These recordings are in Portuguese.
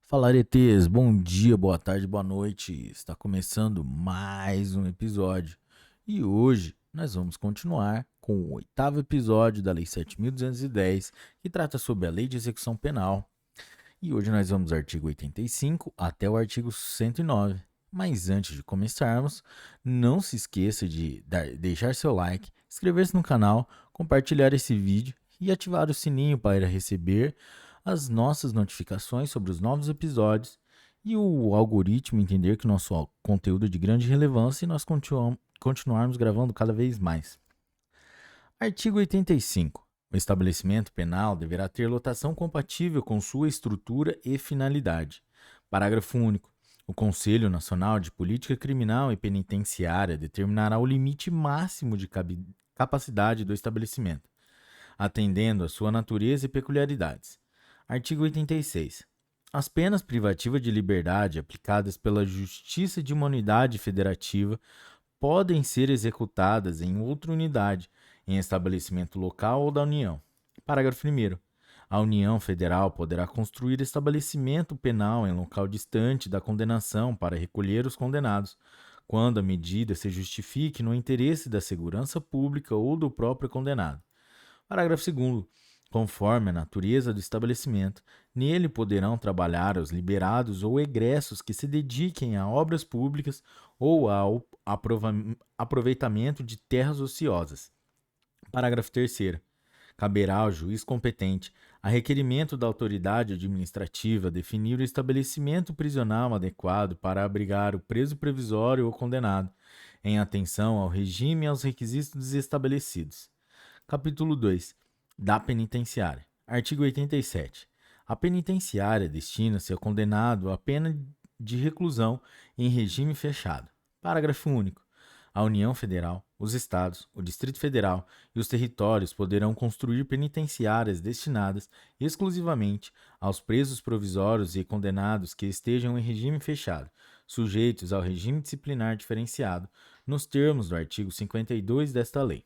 Fala, aretês, bom dia, boa tarde, boa noite. Está começando mais um episódio. E hoje nós vamos continuar com o oitavo episódio da Lei 7.210, que trata sobre a Lei de Execução Penal. E hoje nós vamos do artigo 85 até o artigo 109. Mas antes de começarmos, não se esqueça de deixar seu like, inscrever-se no canal, compartilhar esse vídeo e ativar o sininho para receber as nossas notificações sobre os novos episódios e o algoritmo entender que nosso conteúdo é de grande relevância e nós continuarmos gravando cada vez mais. Artigo 85. O estabelecimento penal deverá ter lotação compatível com sua estrutura e finalidade. Parágrafo único. O Conselho Nacional de Política Criminal e Penitenciária determinará o limite máximo de capacidade do estabelecimento, atendendo à sua natureza e peculiaridades. Artigo 86. As penas privativas de liberdade aplicadas pela Justiça de uma unidade federativa podem ser executadas em outra unidade, em estabelecimento local ou da União. Parágrafo 1º. A União Federal poderá construir estabelecimento penal em local distante da condenação para recolher os condenados, quando a medida se justifique no interesse da segurança pública ou do próprio condenado. Parágrafo 2º. Conforme a natureza do estabelecimento, nele poderão trabalhar os liberados ou egressos que se dediquem a obras públicas ou ao aproveitamento de terras ociosas. Parágrafo 3º. Caberá ao juiz competente, a requerimento da autoridade administrativa, definir o estabelecimento prisional adequado para abrigar o preso provisório ou condenado, em atenção ao regime e aos requisitos estabelecidos. Capítulo 2. Da penitenciária. Artigo 87. A penitenciária destina-se ao condenado a pena de reclusão em regime fechado. Parágrafo único. A União Federal, os Estados, o Distrito Federal e os territórios poderão construir penitenciárias destinadas exclusivamente aos presos provisórios e condenados que estejam em regime fechado, sujeitos ao regime disciplinar diferenciado, nos termos do artigo 52 desta lei.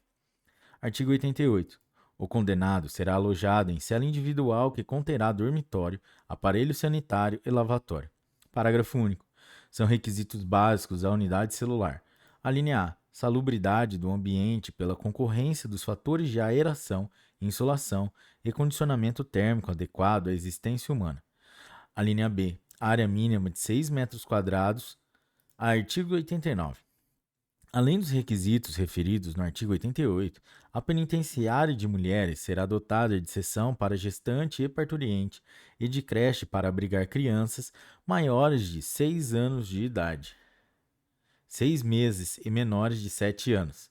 Artigo 88. O condenado será alojado em cela individual que conterá dormitório, aparelho sanitário e lavatório. Parágrafo único. São requisitos básicos da unidade celular. A linha A. Salubridade do ambiente pela concorrência dos fatores de aeração, insolação e condicionamento térmico adequado à existência humana. A linha B. Área mínima de 6 metros quadrados. Artigo 89. Além dos requisitos referidos no artigo 88, a penitenciária de mulheres será dotada de seção para gestante e parturiente e de creche para abrigar crianças maiores de 6 anos de idade, 6 meses e menores de 7 anos,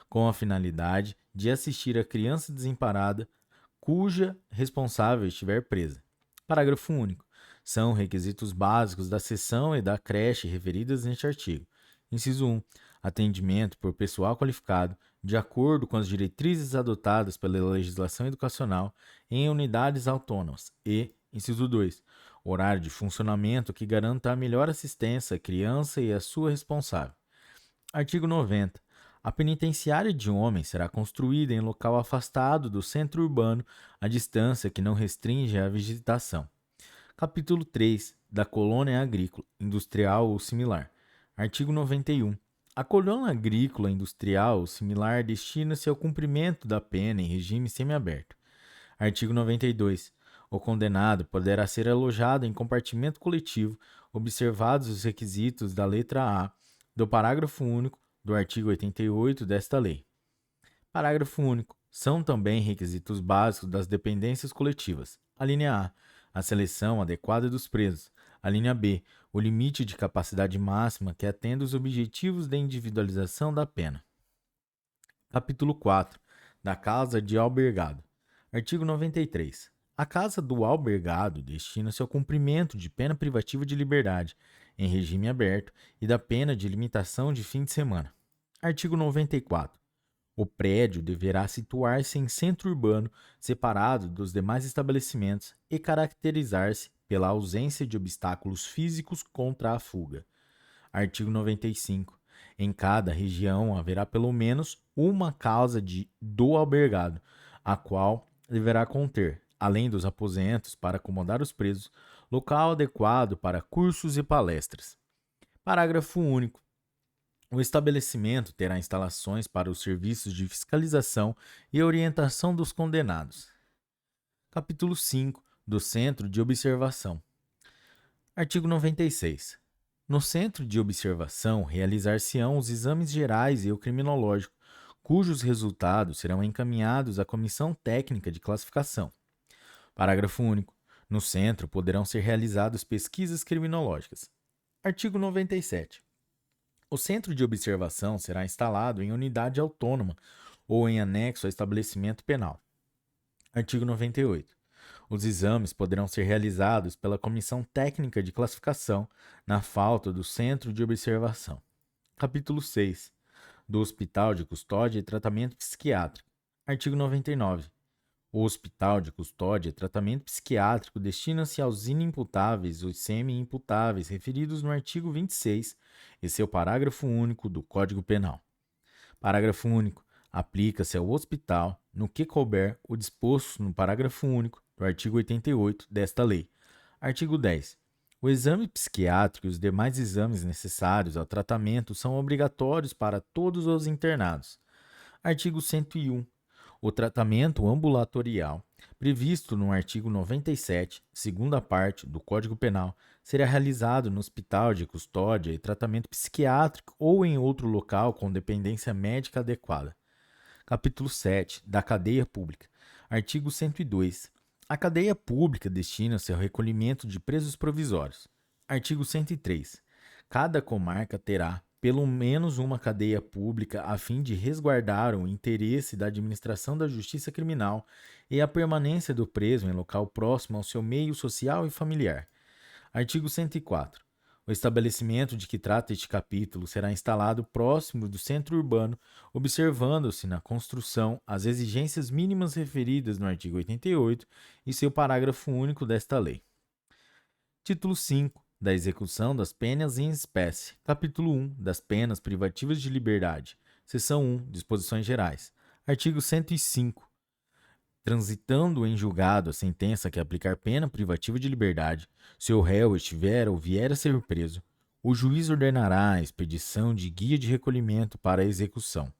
com a finalidade de assistir a criança desamparada cuja responsável estiver presa. Parágrafo único. São requisitos básicos da seção e da creche referidas neste artigo. Inciso 1. Atendimento por pessoal qualificado, de acordo com as diretrizes adotadas pela legislação educacional em unidades autônomas. E, inciso 2. Horário de funcionamento que garanta a melhor assistência à criança e à sua responsável. Artigo 90. A penitenciária de homens será construída em local afastado do centro urbano, a distância que não restringe a visitação. Capítulo 3. Da colônia agrícola, industrial ou similar. Artigo 91. A colônia agrícola, industrial ou similar destina-se ao cumprimento da pena em regime semiaberto. Artigo 92. O condenado poderá ser alojado em compartimento coletivo, observados os requisitos da letra A do parágrafo único do artigo 88 desta lei. Parágrafo único. São também requisitos básicos das dependências coletivas. A linha A seleção adequada dos presos. A linha B, o limite de capacidade máxima que atenda os objetivos da individualização da pena. Capítulo 4. Da casa de albergado. Artigo 93. A casa do albergado destina-se ao cumprimento de pena privativa de liberdade, em regime aberto, e da pena de limitação de fim de semana. Artigo 94. O prédio deverá situar-se em centro urbano, separado dos demais estabelecimentos e caracterizar-se pela ausência de obstáculos físicos contra a fuga. Artigo 95. Em cada região haverá pelo menos uma casa do albergado, a qual deverá conter além dos aposentos para acomodar os presos, local adequado para cursos e palestras. Parágrafo único. O estabelecimento terá instalações para os serviços de fiscalização e orientação dos condenados. Capítulo 5 do Centro de Observação. Artigo 96. No Centro de Observação realizar-se-ão os exames gerais e o criminológico, cujos resultados serão encaminhados à Comissão Técnica de Classificação. Parágrafo único. No centro poderão ser realizadas pesquisas criminológicas. Artigo 97. O Centro de Observação será instalado em unidade autônoma ou em anexo a estabelecimento penal. Artigo 98. Os exames poderão ser realizados pela Comissão Técnica de Classificação, na falta do Centro de Observação. Capítulo 6. Do Hospital de Custódia e Tratamento Psiquiátrico. Artigo 99. O Hospital de Custódia e Tratamento Psiquiátrico destina-se aos inimputáveis ou semi-imputáveis referidos no artigo 26 e seu parágrafo único do Código Penal. Parágrafo único. Aplica-se ao hospital, no que couber, o disposto no parágrafo único do artigo 88 desta lei. Artigo 10. O exame psiquiátrico e os demais exames necessários ao tratamento são obrigatórios para todos os internados. Artigo 101. O tratamento ambulatorial, previsto no artigo 97, segunda parte do Código Penal, será realizado no hospital de custódia e tratamento psiquiátrico ou em outro local com dependência médica adequada. Capítulo 7. Da cadeia pública. Artigo 102. A cadeia pública destina-se ao recolhimento de presos provisórios. Artigo 103. Cada comarca terá pelo menos uma cadeia pública a fim de resguardar o interesse da administração da justiça criminal e a permanência do preso em local próximo ao seu meio social e familiar. Artigo 104. O estabelecimento de que trata este capítulo será instalado próximo do centro urbano, observando-se na construção as exigências mínimas referidas no artigo 88 e seu parágrafo único desta lei. Título 5. Da execução das penas em espécie. Capítulo 1. Das penas privativas de liberdade. Seção 1. Disposições gerais. Artigo 105. Transitando em julgado a sentença que aplicar pena privativa de liberdade, se o réu estiver ou vier a ser preso, o juiz ordenará a expedição de guia de recolhimento para a execução.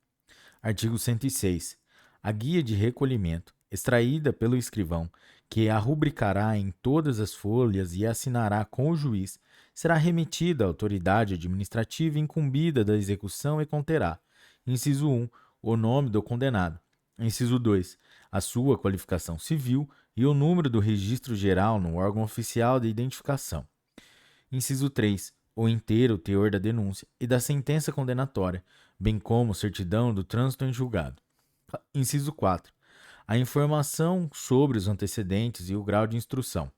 Artigo 106. A guia de recolhimento, extraída pelo escrivão, que a rubricará em todas as folhas e assinará com o juiz, será remetida à autoridade administrativa incumbida da execução e conterá: inciso 1, o nome do condenado; inciso 2, a sua qualificação civil e o número do registro geral no órgão oficial de identificação; inciso 3, o inteiro teor da denúncia e da sentença condenatória, bem como certidão do trânsito em julgado; inciso 4, a informação sobre os antecedentes e o grau de instrução;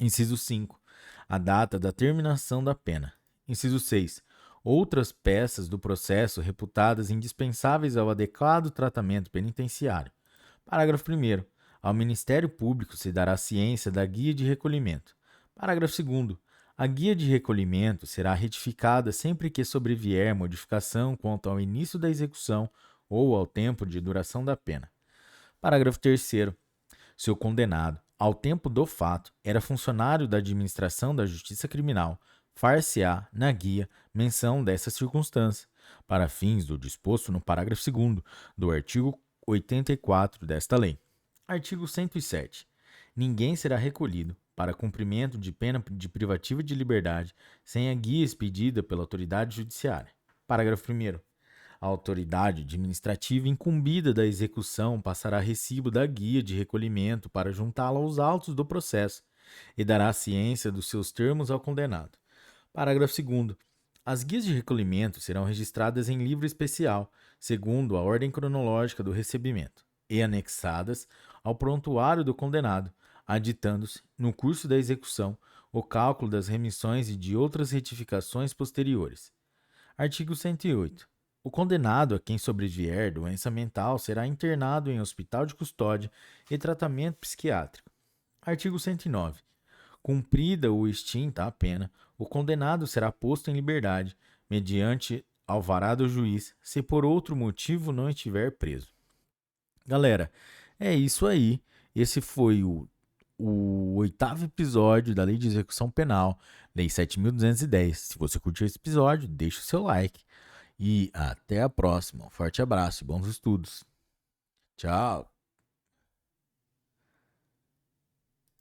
inciso 5, a data da terminação da pena; inciso 6, outras peças do processo reputadas indispensáveis ao adequado tratamento penitenciário. Parágrafo 1º. Ao Ministério Público se dará ciência da guia de recolhimento. Parágrafo 2º. A guia de recolhimento será retificada sempre que sobrevier modificação quanto ao início da execução ou ao tempo de duração da pena. Parágrafo 3º. Se o condenado, ao tempo do fato, era funcionário da administração da Justiça Criminal, far-se-á, na guia, menção dessa circunstância, para fins do disposto no parágrafo 2º do artigo 84 desta lei. Artigo 107. Ninguém será recolhido para cumprimento de pena de privativa de liberdade sem a guia expedida pela autoridade judiciária. Parágrafo 1º. A autoridade administrativa incumbida da execução passará recibo da guia de recolhimento para juntá-la aos autos do processo e dará ciência dos seus termos ao condenado. Parágrafo 2º. As guias de recolhimento serão registradas em livro especial, segundo a ordem cronológica do recebimento, e anexadas ao prontuário do condenado, aditando-se, no curso da execução, o cálculo das remissões e de outras retificações posteriores. Artigo 108. O condenado a quem sobrevier doença mental será internado em hospital de custódia e tratamento psiquiátrico. Artigo 109. Cumprida ou extinta a pena, o condenado será posto em liberdade, mediante alvará do juiz, se por outro motivo não estiver preso. Galera, é isso aí. Esse foi o oitavo episódio da Lei de Execução Penal, Lei 7.210. Se você curtiu esse episódio, deixa o seu like. E até a próxima. Um forte abraço e bons estudos. Tchau.